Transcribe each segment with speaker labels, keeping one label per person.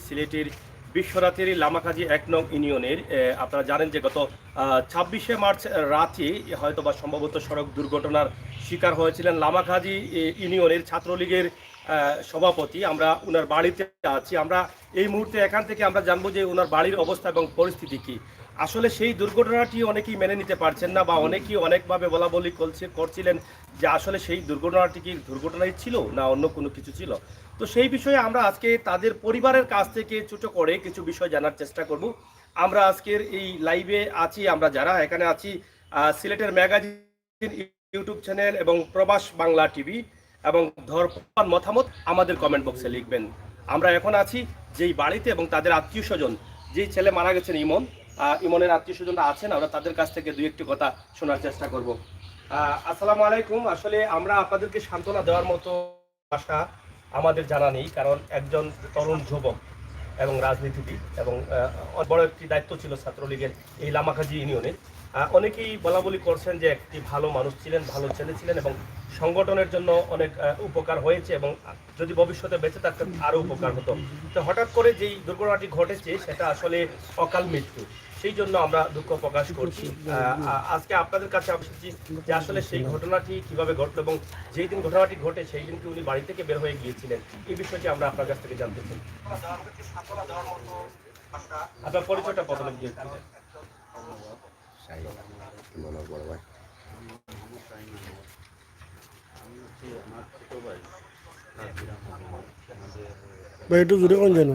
Speaker 1: সিলেটের বিশ্বরাতের লামাকাজি ১ নং ইউনিয়নের আপনারা জানেন যে গত ২৬শে মার্চ রাতে হয়তোবা সম্ভবত সড়ক দুর্ঘটনার শিকার হয়েছিলেন লামাকাজি ইউনিয়নের ছাত্রলীগের সভাপতি। আমরা ওনার বাড়িতে আছি। আমরা এই মুহূর্তে এখান থেকে আমরা জানবো যে ওনার বাড়ির অবস্থা এবং পরিস্থিতি কী। আসলে সেই দুর্ঘটনাটি অনেকেই মেনে নিতে পারছেন না, বা অনেকেই অনেকভাবে বলাবলি করছিলেন যে আসলে সেই দুর্ঘটনাটি কি দুর্ঘটনাই ছিল না অন্য কোনো কিছু ছিল। তো সেই বিষয়ে আমরা আজকে তাদের পরিবারের কাছ থেকে ছোট করে কিছু বিষয় জানার চেষ্টা করব। আমরা আজকের এই লাইভে আছি, আমরা যারা এখানে আছি সিলেটের ম্যাগাজিন ইউটিউব চ্যানেল এবং প্রবাস বাংলা টিভি, এবং ধরপান মতামত আমাদের কমেন্ট বক্সে লিখবেন। আমরা এখন আছি যেই বাড়িতে এবং তাদের আত্মীয় স্বজন, যেই ছেলে মারা গেছেন ইমনের আত্মীয় স্বজনরা আছেন, আমরা তাদের কাছ থেকে দুই একটি কথা শোনার চেষ্টা করব। আসসালামু আলাইকুম। আসলে আমরা আপনাদেরকে সান্ত্বনা দেওয়ার মতো ভাষা আমাদের জানা নেই, কারণ একজন তরুণ যুবক এবং রাজনীতিবিদ এবং বড় একটি দায়িত্ব ছিল ছাত্রলীগের এই লামাকাজি ইউনিয়নে। অনেকেই বলাবলি করছেন যে একটি ভালো মানুষ ছিলেন, ভালো ছেলে ছিলেন এবং সংগঠনের জন্য অনেক উপকার হয়েছে, এবং যদি ভবিষ্যতে বেঁচে থাকতেন আরও উপকার হতো। তো হঠাৎ করে যেই দুর্ঘটনাটি ঘটেছে সেটা আসলে অকাল মৃত্যু, সেই জন্য আমরা দুঃখ প্রকাশ করছি। আজকে আপনাদের কাছে এসেছি যে আসলে সেই ঘটনাটি কিভাবে ঘটলো, এবং যেই দিন ঘটনাটি ঘটে সেই দিন কি উনি বাড়ি থেকে বের হয়ে গিয়েছিলেন, এই বিষয়টি আমরা আপনার কাছ থেকে জানতে চাই। আপনার পরিচয়টা প্রথমে দিয়ে দিলেন।
Speaker 2: ভাই একটু জোরে কোন যেন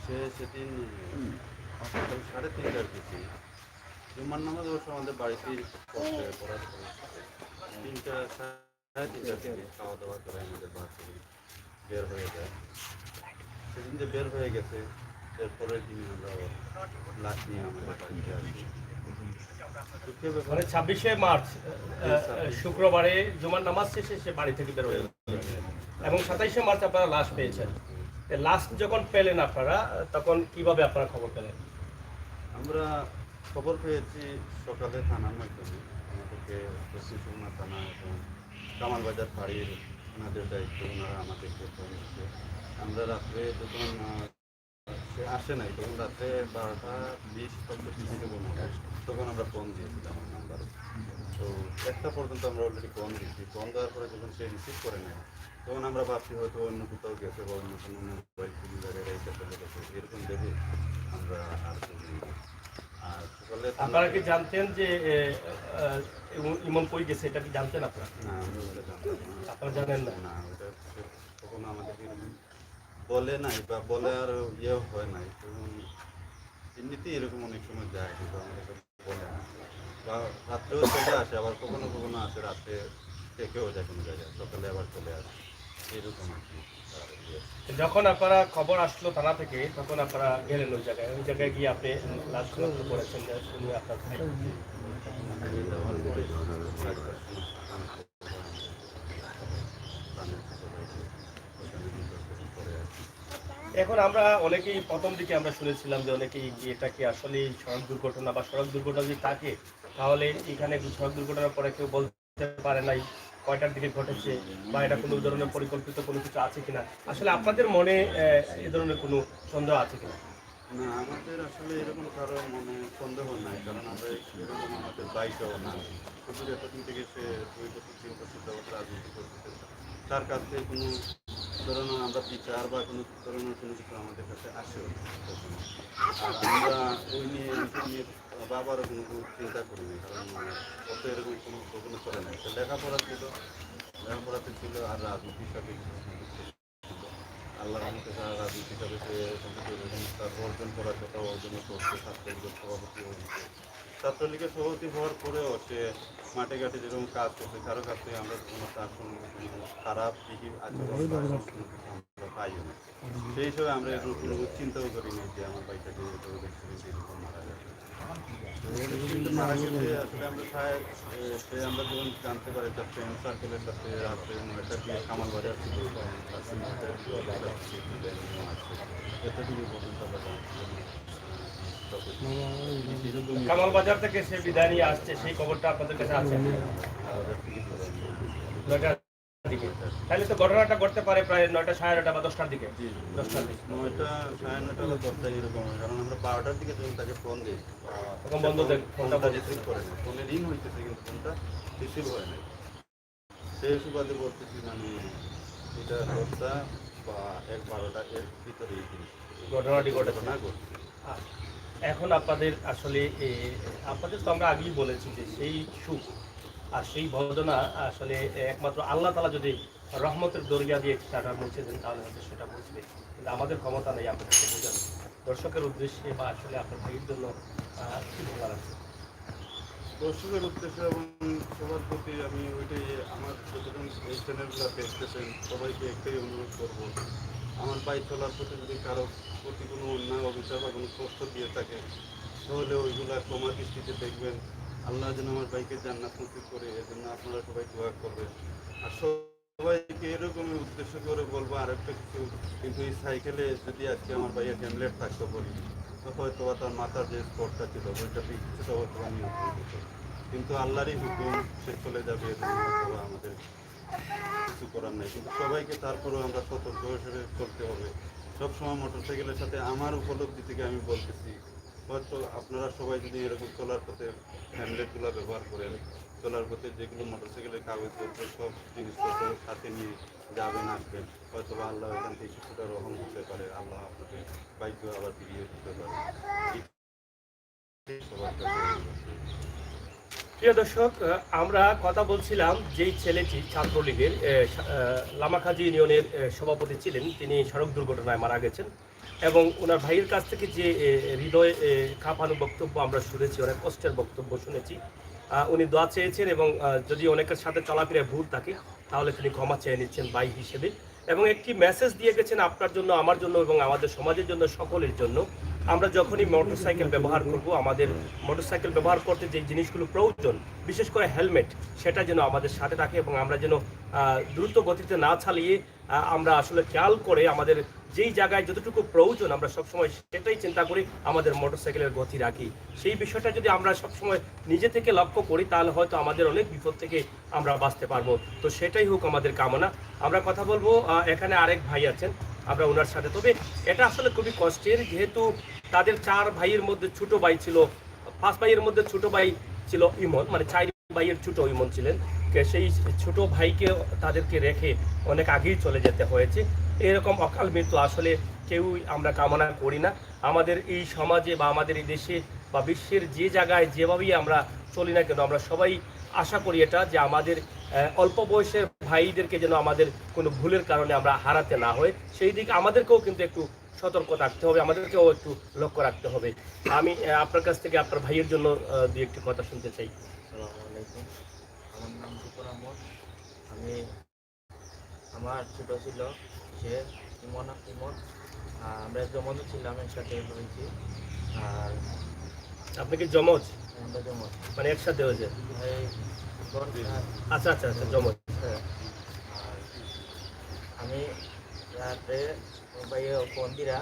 Speaker 3: সে সেদিন সকাল 3:30টার দিকে জুম্মার নামাজ অবশ্য আমাদের বাড়িতেই পড়ার পরে 3টা সাড়ে 3টার দিকে খাওয়া দাওয়া করে আমাদের বাড়ি বের হয়ে যায়। সেদিন যে বের হয়ে গেছে এরপরের দিন আমরা লাশ নিয়ে আমাদের বাড়িতে আসি।
Speaker 1: মানে 26শে মার্চ শুক্রবারে জুমার নামাজ শেষে সে বাড়ি থেকে বের হয়ে গেছে, এবং 27শে মার্চ আপনারা লাশ পেয়েছেন। লাস্ট যখন পেলেন আপনারা, তখন কিভাবে আপনারা খবর পেলেন?
Speaker 3: আমরা খবর পেয়েছি সকালে থানার মাধ্যমে। আমাদেরকে পশ্চিম সুরমা থানা এবং কামালবাজার ফাঁড়ির ওনাদের দায়িত্ব, ওনারা আমাদেরকে ফোন দিচ্ছে। আমরা রাত্রে যখন সে আসে নাই, তখন রাত্রে 12:20 থেকে তখন আমরা ফোন দিয়েছিলাম আমার নাম্বারে। তো 1টা পর্যন্ত আমরা অলরেডি ফোন দিয়েছি। ফোন দেওয়ার পরে যখন সে রিসিভ করে নেয়, তখন আমরা ভাবছি হয়তো অন্য কোথাও গেছে বা অন্য কোনো জায়গায় রেখে চলে গেছে, এরকম ভেবে আমরা আর করিনি। আর সকালে
Speaker 1: আপনারা কি জানতেন যে ইমন কই গেছে, এটা কি জানতেন আপনারা?
Speaker 3: না, আমি ওটা জানতাম না।
Speaker 1: আপনারা জানেন না?
Speaker 3: না, ওটা কখনো আমাদেরকে এরকম বলে নাই বা বলে আর ইয়েও হয় নাই। তখন এমনিতেই এরকম অনেক সময় যায়, কিন্তু আমাদেরকে বলে না। বা রাত্রেও চলে আসে, আবার কখনো কখনো আসে রাত্রে থেকেও যায় কোনো জায়গায়, সকালে আবার চলে আসে, এরকম আর কি।
Speaker 1: যখন আপনারা খবর আসলো থানা থেকে, তখন আপনারা গেলেন ওই জায়গায় গিয়ে আপনি লাশ শনাক্ত করেছেন যে উনি আপনার ভাই। এখন আমরা অনেকেই প্রথম দিকে আমরা শুনেছিলাম যে অনেকেই এটাকে আসলে সড়ক দুর্ঘটনা বা সড়ক দুর্ঘটনা যদি থাকে, তাহলে এখানে সড়ক দুর্ঘটনার পরে কেউ বলতে পারে নাই কয়টার দিকে ঘটেছে, বা এটা কোনো ধরনের পরিকল্পিত কোনো কিছু আছে কিনা। আসলে আপনাদের মনে এ ধরনের কোনো সন্দেহ আছে কিনা?
Speaker 3: না, আমাদের আসলে এরকম কারো মনে সন্দেহ নাই, কারণ আমরা এরকম আমাদের বাইকও না। শুধু এতদিন থেকে সে 2 বছর 3 বছর যাবত রাজনীতি করতেছে, তার কাছ থেকে কোনো ধরনের আমরা বিচার বা কোনো ধরনের কোনো কিছু আমাদের কাছে আসেও না কখনো। আর আমরা ওই নিয়ে বিষয় নিয়ে বাবারও কোনো চিন্তা করিনি, কারণ অত এরকম কোনো কখনো করে নাই। লেখাপড়াতে ছিল আর রাজনীতির সাথে আল্লাহ রহমতে তারা রাজনীতি হিসাবে সে তার অর্জন করার কথা অর্জন করছে। ছাত্রলীগের সভাপতি হয়েছে, ছাত্রলীগের সভাপতি হওয়ার পরেও সে মাঠে ঘাটে যেরকম কাজ করছে, কারো কাছ থেকে আমরা কোনো তার কোনো খারাপ দিকে আচরণ আমরা পাইও না। সেই হিসেবে আমরা এরকম কোনো চিন্তাও করি না যে আমার ভাইটাকে এরকম মারা গেছে। মারা গেছে আসলে আমরা সে আমরা যখন জানতে পারি তার ফ্রেন্ড সার্কেলের সাথে রাত্রে 9টার দিকে কামালবাজার ছিল, এতটুকু পর্যন্ত আমরা
Speaker 1: কামাল বাজার থেকে সে বিদায় নিয়ে আসছে, সেই খবরটা আপনাদের কাছে আছে? দিকে। তাহলে তো ঘটনাটা ঘটতে পারে প্রায় 9টা, 9:30 বা 10টার দিকে।
Speaker 3: জি
Speaker 1: 10টার দিকে
Speaker 3: 9টা 9:30 বা 10টা এরকম হয়। কারণ আমরা 12টার দিকে যখন তাকে ফোন দিই
Speaker 1: তখন বন্ধ ফোনটা
Speaker 3: ফোনটা রিসিভ করে না, ফোনে রিং হইতেছে কিন্তু ফোনটা রিসিভ হয় না। সেই সুবাদে বলতেছি মানে এটা 10টা বা 1-12টা এর ভিতরে এই জিনিস
Speaker 1: ঘটনাটি ঘটেছে।
Speaker 3: ঘটনা ঘটছে।
Speaker 1: এখন আপনাদের আসলে আপনাদের তো আমরা আগেই বলেছি যে সেই সুখ আর সেই বদনা আসলে একমাত্র আল্লাহ তাআলা যদি রহমতের দরিয়া দিয়ে সেটা মুছে দেন তাহলে হয়তো সেটা বুঝবে, কিন্তু আমাদের ক্ষমতা নেই আপনাদেরকে বোঝানো। দর্শকের উদ্দেশ্যে বা আসলে আপনার ভাইয়ের জন্য কি বলার আছে?
Speaker 3: দর্শকের উদ্দেশ্যে এবং সবার প্রতি আমি ওইটাই আমার যতজন এই চ্যানেলগুলো দেখতেছেন সবাইকে একটাই অনুরোধ করব, আমার বাইক চলার প্রতি যদি কারো প্রতি কোনো অন্যায় অবিচার বা কোনো কষ্ট দিয়ে থাকে তাহলে ওইগুলা ক্ষমা দৃষ্টিতে দেখবেন। আল্লাহ যেন আমার বাইকে জান্নাত নসিব করে, এজন্য আপনারা সবাই দোয়া করবেন। আর সবাইকে এরকমই উদ্দেশ্য করে বলবো আরেকটা কিছু, কিন্তু এই সাইকেলে যদি আজকে আমার বাইয়ের হ্যামলেট থাকতে পারি তো হয়তো বা তার মাথার যে স্পটটা ছিল ওইটা কিছুটা হয়তো আমি কিন্তু আল্লাহরই হুকুম, সে চলে যাবে, এজন্য হয়তো বা আমাদের কিছু করার নেই। কিন্তু সবাইকে তারপরেও আমরা সতর্ক হিসেবে চলতে হবে। সবসময় মোটরসাইকেলের সাথে আমার উপলব্ধি থেকে আমি বলতেছি, হয়তো আপনারা সবাই যদি এরকম চলার পথে হ্যান্ডলেটগুলো ব্যবহার করেন, চলার পথে যেগুলো মোটরসাইকেলের কাগজপত্র সব জিনিসপত্র সাথে নিয়ে যাবেন আসবেন, হয়তো বা আল্লাহ এখান থেকে কিছুটা রহম হতে পারে, আল্লাহ আপনাকে বাইকও আবার ফিরিয়ে দিতে পারে। সবার কাছে
Speaker 1: প্রিয় দর্শক, আমরা কথা বলছিলাম যেই ছেলেটি ছাত্রলীগের লামাখাজি ইউনিয়নের সভাপতি ছিলেন, তিনি সড়ক দুর্ঘটনায় মারা গেছেন এবং ওনার ভাইয়ের কাছ থেকে যে হৃদয় কাঁপানো বক্তব্য আমরা শুনেছি, অনেক কষ্টের বক্তব্য শুনেছি। উনি দোয়া চেয়েছেন এবং যদি অনেকের সাথে চলাফেরায় ভুল থাকে তাহলে তিনি ক্ষমা চেয়ে নিচ্ছেন ভাই হিসেবে, এবং একটি মেসেজ দিয়ে গেছেন আপনার জন্য, আমার জন্য এবং আমাদের সমাজের জন্য, সকলের জন্য। আমরা যখনই মোটরসাইকেল ব্যবহার করব, আমাদের মোটরসাইকেল ব্যবহার করতে যে জিনিসগুলো প্রয়োজন, বিশেষ করে হেলমেট, সেটা যেন আমাদের সাথে থাকে এবং আমরা যেন দ্রুত গতিতে না চালিয়ে আমরা আসলে খেয়াল করে আমাদের যেই জায়গায় যতটুকু প্রয়োজন আমরা সবসময় সেটাই চিন্তা করি, আমাদের মোটরসাইকেলের গতি রাখি। সেই বিষয়টা যদি আমরা সবসময় নিজে থেকে লক্ষ্য করি তাহলে হয়তো আমাদের অনেক বিপদ থেকে আমরা বাঁচতে পারবো। তো সেটাই হোক আমাদের কামনা। আমরা কথা বলবো, এখানে আরেক ভাই আছেন, আমরা ওনার সাথে। তবে এটা আসলে খুবই কষ্টের, যেহেতু তাদের 4 ভাইয়ের মধ্যে ছোট ভাই ছিল, 5 ভাইয়ের মধ্যে ছোট ভাই ছিল ইমন, মানে 4 ভাইয়ের ছোট ইমন ছিলেন। সেই ছোট ভাইকে তাদেরকে রেখে অনেক আগেই চলে যেতে হয়েছে। এরকম অকাল মৃত্যু আসলে কেউই আমরা কামনা করি না। আমাদের এই সমাজে বা আমাদের এই দেশে বা বিশ্বের যে জায়গায় যেভাবেই আমরা চলি না কেন, আমরা সবাই আশা করি এটা যে আমাদের অল্প বয়সের ভাইদেরকে যেন আমাদের কোনো ভুলের কারণে আমরা হারাতে না হয়, সেই দিকে আমাদেরকেও কিন্তু একটু সতর্ক থাকতে হবে, আমাদেরকেও একটু লক্ষ্য রাখতে হবে। আমি আপনার কাছ থেকে আপনার ভাইয়ের জন্য দু একটি কথা শুনতে চাই।
Speaker 2: আসসালামু আলাইকুম, আমার নাম শুকুর আহমদ। আমি আমার ছোট ছিল সে ইমন আমরা জমজ ছিলাম, একসাথে হয়েছি। আর
Speaker 1: আপনি কি জমজ?
Speaker 2: আমরা জমজ
Speaker 1: মানে একসাথে হয়েছে?
Speaker 2: এই
Speaker 1: আচ্ছা আচ্ছা আচ্ছা, জমজ।
Speaker 2: হ্যাঁ। আর আমি রাত্রে ভাইয়ে ফোন দিরা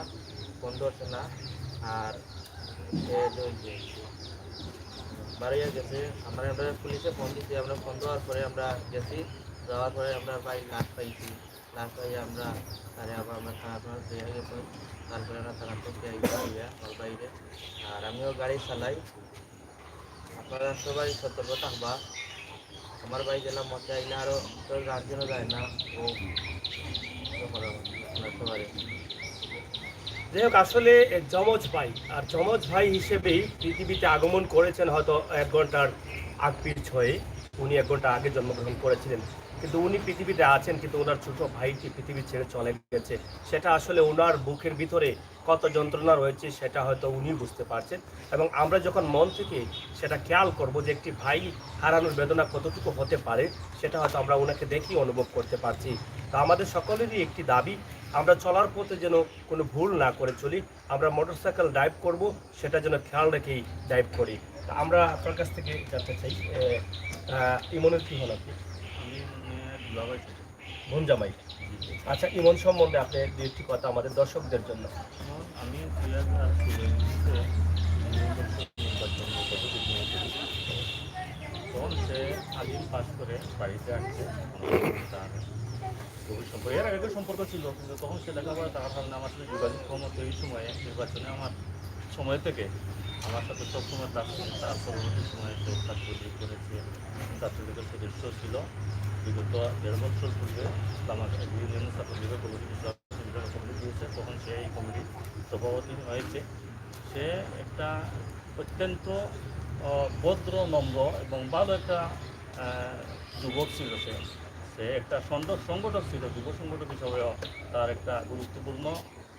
Speaker 2: ফোন ধরছে না, আর সে বাড়িয়ে গেছে। আমরা পুলিশে ফোন দিচ্ছি, আমরা ফোন দেওয়ার পরে আমরা গেছি, যাওয়ার পরে আমরা বাড়ি লাশ পাইছি। লাশ পাইয়ে আমরা তারে আবার আমরা থানা পেয়ে গেছি। তারপরে আমরা থানা থেকে আমার বাইরে। আর আমিও গাড়ি চালাই, আপনারা সবাই সতর্ক থাকবা। আমার বাড়ি গেলাম মধ্যে আইলে আরও তোর গার্জেনও যায় না, ও সবাই।
Speaker 1: যাই হোক, আসলে যমজ ভাই, আর যমজ ভাই হিসেবেই পৃথিবীতে আগমন করেছেন হয়তো 1 ঘন্টার আগ পিছ হয়ে। উনি 1 ঘন্টা আগে জন্মগ্রহণ করেছিলেন, কিন্তু উনি পৃথিবীতে আছেন, কিন্তু ওনার ছোট ভাইটি পৃথিবী ছেড়ে চলে গেছে। সেটা আসলে ওনার বুকের ভিতরে কত যন্ত্রণা রয়েছে সেটা হয়তো উনি বুঝতে পারছেন, এবং আমরা যখন মন থেকে সেটা খেয়াল করব যে একটি ভাই হারানোর বেদনা কতটুকু হতে পারে, সেটা হয়তো আমরা ওনাকে দেখি অনুভব করতে পারছি। তো আমাদের সকলেরই একটি দাবি, আমরা চলার পথে যেন কোনো ভুল না করে চলি। আমরা মোটরসাইকেল ড্রাইভ করব, সেটা যেন খেয়াল রেখেই ড্রাইভ করি। তা আমরা আপনার কাছ থেকে জানতে চাই, ইমনের কী হল আপনি? বোন জামাই। আচ্ছা, ইমন সম্বন্ধে আপনি দু একটি কথা আমাদের দর্শকদের জন্য।
Speaker 2: আমি তখন সে আলিম পাস করে বাড়িতে আসছে। তার
Speaker 4: এর আগে সম্পর্ক ছিল, কিন্তু তখন সে লেখাপড়া থাকার কারণে আমার সাথে যোগাযোগ ক্ষমতা এই সময়ে নির্বাচনে আমার সময় থেকে আমার সাথে সবসময় তার তার পরবর্তী সময়ে সে ছাত্রলীগ করেছে, ছাত্রলীগের সদস্য ছিল। বিগত 1.5 বছর পূর্বে লামাখাজি ইউনিয়ন ছাত্রলীগের কমিটি দিয়েছে, তখন সে এই কমিটির সভাপতি হয়েছে। সে একটা অত্যন্ত ভদ্র, নম্র এবং ভালো একটা যুবক ছিল। সে একটা সংগঠক ছিল, যুব সংগঠক হিসাবেও তার একটা গুরুত্বপূর্ণ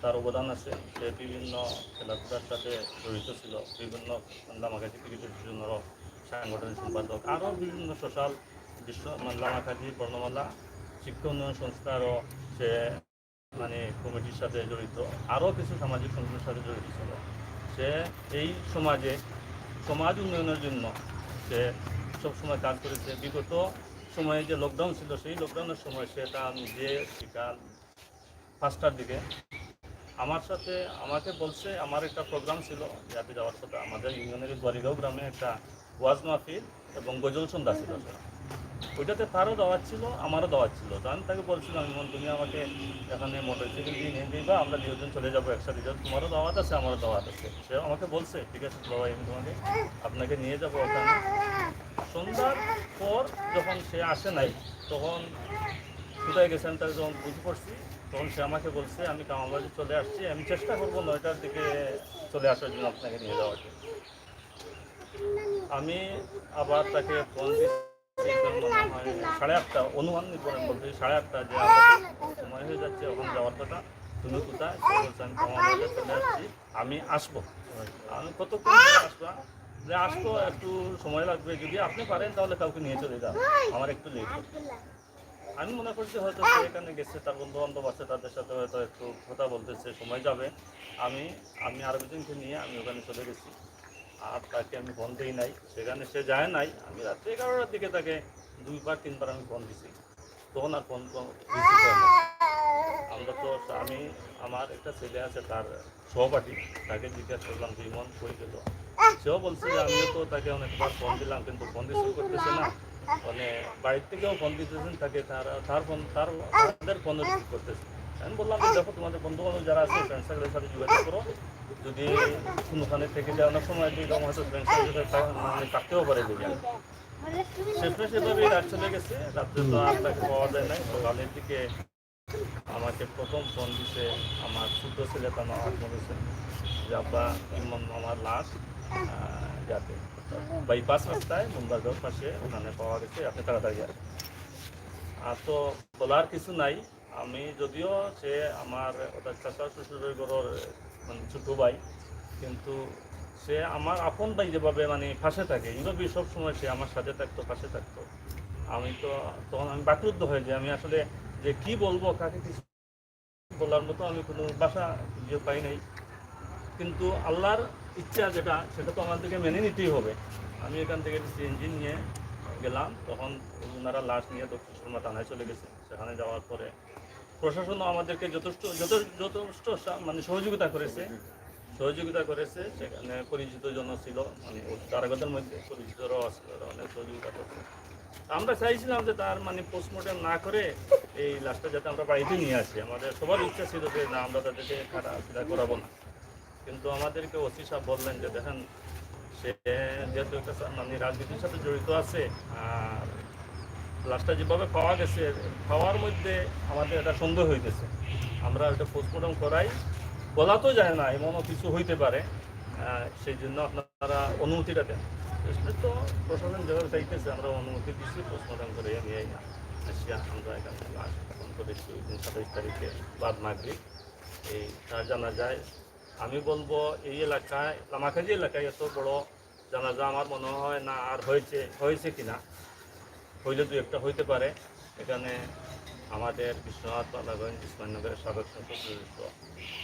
Speaker 4: তার অবদান আছে। সে বিভিন্ন খেলাধুলার সাথে জড়িত ছিল, বিভিন্ন লামাকাজি ক্রিকেটের জন্য সাংগঠনিক সম্পাদক, আরও বিভিন্ন সোশ্যাল লামাকাজি বর্ণমালা শিক্ষা উন্নয়ন সংস্থারও সে মানে কমিটির সাথে জড়িত, আরও কিছু সামাজিক সংগঠনের সাথে জড়িত ছিল। সে এই সমাজ উন্নয়নের জন্য সে সবসময় কাজ করেছে। বিগত সময়ে যে লকডাউন ছিল, সেই লকডাউনের সময় সে তার নিজে বিকাল 5টার দিকে আমাকে বলছে, আমার একটা প্রোগ্রাম ছিল যাতে যাওয়ার কথা, আমাদের ইউনিয়নের গোয়ারিগাঁও গ্রামে একটা ওয়াজ মাহফিল এবং গজল সন্ধ্যা ছিল। ওইটাতে তারও দাওয়াত ছিল, আমারও দাওয়াত ছিল। তো আমি তাকে বলছিলাম, যেমন তুমি আমাকে এখানে মোটরসাইকেল দিয়ে নিয়ে দিবা, আমরা 2 জন চলে যাবো একসাথে, তোমারও দাওয়াত আছে আমারও দাওয়াত আছে। সে আমাকে বলছে, ঠিক আছে বাবা, আমি আপনাকে নিয়ে যাবো ওখানে। সন্ধ্যার পর যখন সে আসে নাই, তখন কোথায় গেছেন তাকে যখন বুঝে পড়ছি, তখন সে আমাকে বলছে, আমি কামাবাড়ি চলে আসছি, আমি চেষ্টা করবো 9টার দিকে চলে আসার জন্য, আপনাকে নিয়ে যাওয়ার জন্য। আমি আবার তাকে ফোন দিচ্ছি, 8:30 অনুমান করেন বলতে 8:30, যে সময় হয়ে যাচ্ছে ওখানে যাওয়ার কথা, তুমি কোথায়? সে বলছে, আমি কামাবাড়িতে চলে আসছি, আমি আসবো। আমি কতক্ষণ আসবা? যে আসবো, একটু সময় লাগবে, যদি আপনি পারেন তাহলে কাউকে নিয়ে চলে যান, আমার একটু লেট হবে। আমি মনে করছি হয়তো সে এখানে গেছে, তার বন্ধু বান্ধব আছে, তাদের সাথে হয়তো একটু কথা বলতেছে, সময় যাবে। আমি আরো দুজনকে নিয়ে আমি ওখানে চলে গেছি, আর তাকে আমি ফোন দিই নাই, সেখানে সে যায় নাই। আমি রাত্রি 11টার দিকে তাকে 2-3 বার আমি ফোন দিছি, তখন আর ফোন রিসিভ হয় না। আমার একটা ছেলে আছে, তার সহপাঠী, তাকে জিজ্ঞাসা করলাম যে ইমন কই গেল। সেও বলছে যে আমিও তো তাকে অনেকবার ফোন দিলাম, কিন্তু ফোন রিসিভ করতেছে না। মানে বাড়ির থেকেও ফোন দিতেছেন তাকে, তাদের ফোন রিসিভ করতেছে। আমি বললাম যে দেখো, তোমাদের বন্ধু বান্ধব যারা আছে ফ্রেন্ড সার্কেলের সাথে যোগাযোগ করো, যদি কোনোখানে থেকে যায়, অনেক সময় এরকম হয়তো ফ্রেন্ড সার্কেলের মানে থাকতেও পারে। শেষমেশ এভাবেই রাত চলে গেছে। রাত্রে তো আর তাকে পাওয়া যায় নাই। সকালের দিকে আমাকে প্রথম ফোন দিছে আমার ছোট ছেলে, তার মা বলেছেন যে আব্বা, ইমন আমার লাশ যাতে বাইপাস রাস্তায় মুম্বাইয়ের পাশে ওখানে পাওয়া গেছে, আপনি তাড়াতাড়ি আসেন। আর তো বলার কিছু নাই। আমি যদিও সে আমার ওটা চাচা শ্বশুরের ঘরের মানে ছোটো ভাই, কিন্তু সে আমার আপন ভাই যেভাবে মানে পাশে থাকে, এইভাবেই সবসময় সে আমার সাথে থাকতো, পাশে থাকতো। আমি তো তখন আমি বাকরুদ্ধ হয়ে যাই। আমি আসলে যে কি বলবো, কাকে কিছু বলার মতো আমি কোনো ভাষা যে পাই নাই। কিন্তু আল্লাহর ইচ্ছা যেটা, সেটা তো আমাদেরকে মেনে নিতেই হবে। আমি এখান থেকে সিএনজি নিয়ে গেলাম, তখন ওনারা লাশ নিয়ে দক্ষিণ সুরমা থানায় চলে গেছে। সেখানে যাওয়ার পরে প্রশাসনও আমাদেরকে যথেষ্ট মানে সহযোগিতা করেছে। সেখানে পরিচিত জন ছিল, মানে কারাগারের মধ্যে পরিচিতরাও ছিল, অনেক সহযোগিতা করছে। আমরা চাইছিলাম যে তার মানে পোস্টমর্টম না করে এই লাশটা যাতে আমরা বাড়িতে নিয়ে আসি। আমাদের সবার ইচ্ছা ছিল যে না, আমরা তাদেরকে খারাপ করাবো না। কিন্তু আমাদেরকে ওসি সাহেব বললেন যে দেখেন, সে যেহেতু একটা মানে রাজনীতির সাথে জড়িত আছে, আর লাশটা যেভাবে পাওয়া গেছে, পাওয়ার মধ্যে আমাদের একটা সন্দেহ হইতেছে, আমরা একটা পোস্টমর্টম করাই, বলা তো যায় না, এমনও কিছু হইতে পারে, সেই জন্য আপনারা অনুমতিটা দেন। তো প্রশাসন যেভাবে চাইতেছে, আমরা অনুমতি দিচ্ছি, পোস্টমর্টম করে নিয়ে আসিয়া আমরা এখান থেকে লাশ স্থাপন করেছি। ওই দিন 27 তারিখে বাদ মাগরিব এই তার জানা যায়। আমি বলবো এই এলাকায়, লামাখাজি এলাকায় এত বড় জানাজা আমার মনে হয় না আর হয়েছে কিনা। হইলে 2-1টা হইতে পারে। এখানে আমাদের বিশ্বনাথ বালাগঞ্জ ইসমাইলনগরের সাবেক সংসদ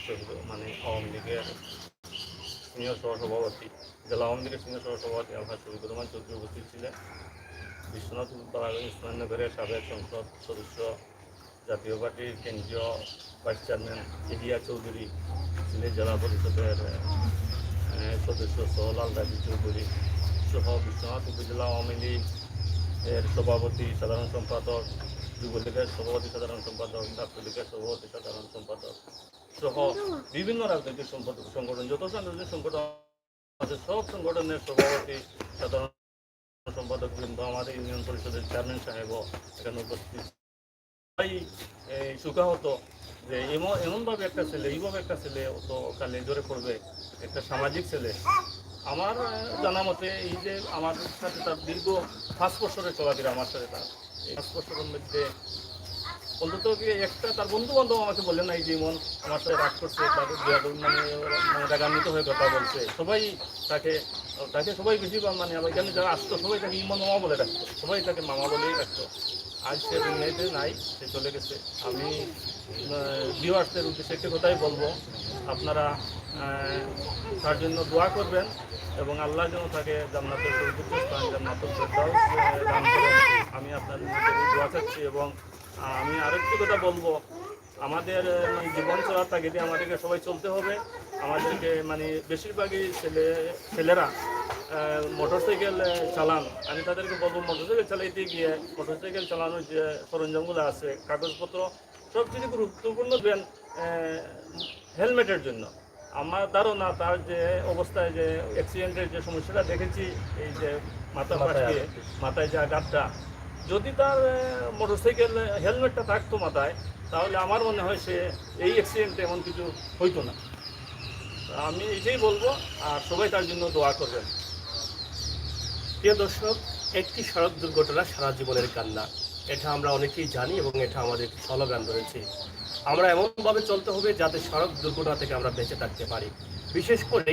Speaker 4: সদস্য, মানে আওয়ামী লীগের সিনিয়র সহসভাপতি, জেলা আওয়ামী লীগের সিনিয়র সহসভাপতি আলহাজ শফিকুর রহমান চৌধুরী উপস্থিত ছিলেন। বিশ্বনাথ বালাগঞ্জ ইসমাইলনগরের সাবেক সংসদ সদস্য, জাতীয় পার্টির কেন্দ্রীয় ভাইস চেয়ারম্যান এডিয়া চৌধুরী, সিলেট জেলা পরিষদের সদস্য সোহলাল রাজি চৌধুরী সহ বিশ্বনাথ উপজেলা আওয়ামী লীগ এর সভাপতি, সাধারণ সম্পাদক যুবলীগের সভাপতি সাধারণ সম্পাদক, ছাত্রলীগের সভাপতি সাধারণ সম্পাদক সহ বিভিন্ন রাজনৈতিক সংগঠন, যত রাজনৈতিক সংগঠন আছে সব সংগঠনের সভাপতি সাধারণ সম্পাদক বৃন্দ, আমাদের ইউনিয়ন পরিষদের চেয়ারম্যান সাহেবও এখানে উপস্থিত। সবাই সুখাহত যে এমনভাবে একটা ছেলে, এইভাবে একটা ছেলে তো কালে জোরে পড়বে, একটা সামাজিক ছেলে। আমার জানা মতে এই যে আমার সাথে তার দীর্ঘ 5 বছরের চলাফেরা, আমার সাথে তার এই 5 বছরের মধ্যে অন্তত একটা তার বন্ধু বান্ধব আমাকে বলে নাই যে ইমন আমার সাথে রাগ করছে, মানে রাগান্বিত হয়ে কথা বলছে। সবাই তাকে সবাই বেশি মানে এখানে যারা আসতো সবাই তাকে ইমন মামা বলে রাখতো, সবাই তাকে মামা বলেই রাখতো। আজ সে দুনিয়াতে নাই, সে চলে গেছে। আমি ভিউয়ার্সদের উদ্দেশ্যে একটি কথাই বলবো, আপনারা তার জন্য দোয়া করবেন এবং আল্লাহ যেন তাকে জান্নাতের সর্বোচ্চ স্থান, জান্নাতুল ফেরদাউস দান করেন। আমি আপনাদের মধ্যে দোয়া চাচ্ছি। এবং আমি আরেকটি কথা বলবো, আমাদের জীবন চলার তাগিদে আমাদেরকে সবাই চলতে হবে। আমাদেরকে মানে বেশিরভাগই ছেলেরা মোটরসাইকেল চালান। আমি তাদেরকে বলবো মোটরসাইকেল চালাইতে গিয়ে মোটরসাইকেল চালানোর যে সরঞ্জামগুলো আছে, কাগজপত্র সব কিছু গুরুত্বপূর্ণ দেন হেলমেটের জন্য। আমার ধারণা তার যে অবস্থায় যে অ্যাক্সিডেন্টের যে সমস্যাটা দেখেছি, এই যে মাথায় যে আঘাতটা, যদি তার মোটরসাইকেল হেলমেটটা থাকতো মাথায়, তাহলে আমার মনে হয় সে এই অ্যাক্সিডেন্টে এমন কিছু হইতো না। আমি এটাই বলবো, আর সবাই তার জন্য দোয়া করবেন।
Speaker 1: প্রিয় দর্শক, একটি সড়ক দুর্ঘটনা সারা জীবনের কান্না, এটা আমরা অনেকেই জানি এবং এটা আমাদের একটি স্লোগান রয়েছে। আমরা এমনভাবে চলতে হবে যাতে সড়ক দুর্ঘটনা থেকে আমরা বেঁচে থাকতে পারি। বিশেষ করে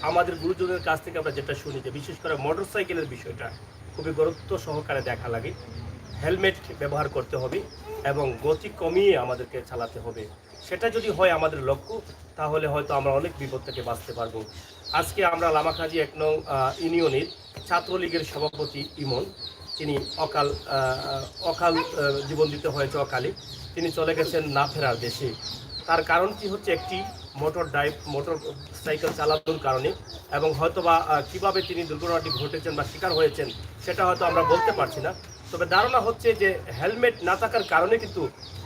Speaker 1: আমাদের গুরুজনের কাছ থেকে আমরা যেটা শুনি যে বিশেষ করে মোটরসাইকেলের বিষয়টা খুবই গুরুত্ব সহকারে দেখা লাগে। হেলমেট ব্যবহার করতে হবে এবং গতি কমিয়ে আমাদেরকে চালাতে হবে। সেটা যদি হয় আমাদের লক্ষ্য, তাহলে হয়তো আমরা অনেক বিপদ থেকে বাঁচতে পারবো। আজকে আমরা লামাখাজি 1 নং ইউনিয়নের ছাত্রলীগের সভাপতি ইমন, তিনি অকাল জীবন দিতে হয়েছে অকালে। তিনি চলে গেছেন না ফেরার দেশে। তার কারণটি হচ্ছে একটি মোটর সাইকেল চালানোর কারণে, এবং হয়তোবা কিভাবে তিনি দুর্ঘটনাটি ঘটেছেন বা শিকার হয়েছেন সেটা হয়তো আমরা বলতে পারছি না। তবে ধারণা হচ্ছে যে হেলমেট না থাকার কারণে কিন্তু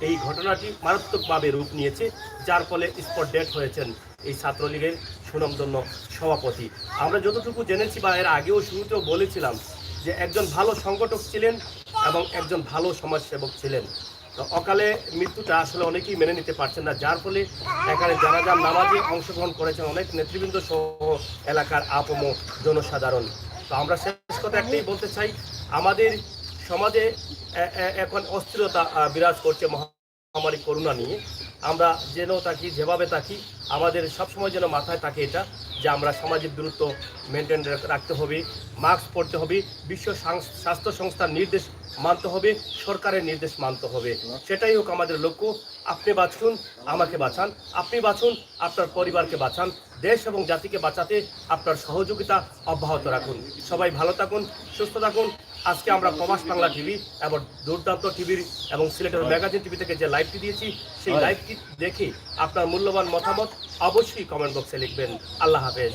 Speaker 1: এই ঘটনাটি মারাত্মকভাবে রূপ নিয়েছে, যার ফলে স্পট ডেথ হয়েছেন এই ছাত্রলীগের সুনামধন্য সভাপতি। আমরা যতটুকু জেনেছি বা এর আগেও শুরুতেও বলেছিলাম যে একজন ভালো সংগঠক ছিলেন এবং একজন ভালো সমাজসেবক ছিলেন। তো অকালে মৃত্যুটা আসলে অনেকেই মেনে নিতে পারছেন না, যার ফলে এখানে জানাজার নামাজে অংশগ্রহণ করেছেন অনেক নেতৃবৃন্দ সহ এলাকার আপম জনসাধারণ। তো আমরা শেষ কথা একটাই বলতে চাই, আমাদের সমাজে এখন অস্থিরতা বিরাজ করছে মহামারী করোনা নিয়ে। আমরা যেন থাকি, যেভাবে থাকি, আমাদের সবসময় যেন মাথায় থাকে এটা যে আমরা সামাজিক দূরত্ব মেনটেন রাখতে হবে, মাস্ক পরতে হবে, বিশ্ব স্বাস্থ্য সংস্থার নির্দেশ মানতে হবে, সরকারের নির্দেশ মানতে হবে। সেটাই হোক আমাদের লক্ষ্য। আপনি বাঁচুন, আমাকে বাঁচান, আপনি বাঁচুন, আপনার পরিবারকে বাঁচান, দেশ এবং জাতিকে বাঁচাতে আপনার সহযোগিতা অব্যাহত রাখুন। সবাই ভালো থাকুন, সুস্থ থাকুন। আজকে আমরা প্রবাস বাংলা টিভি এবং দুর্দান্ত টিভির এবং সিলেটের ম্যাগাজিন টিভি থেকে যে লাইভটি দিয়েছি, সেই লাইভটি দেখে আপনার মূল্যবান মতামত অবশ্যই কমেন্ট বক্সে লিখবেন। আল্লাহ হাফেজ।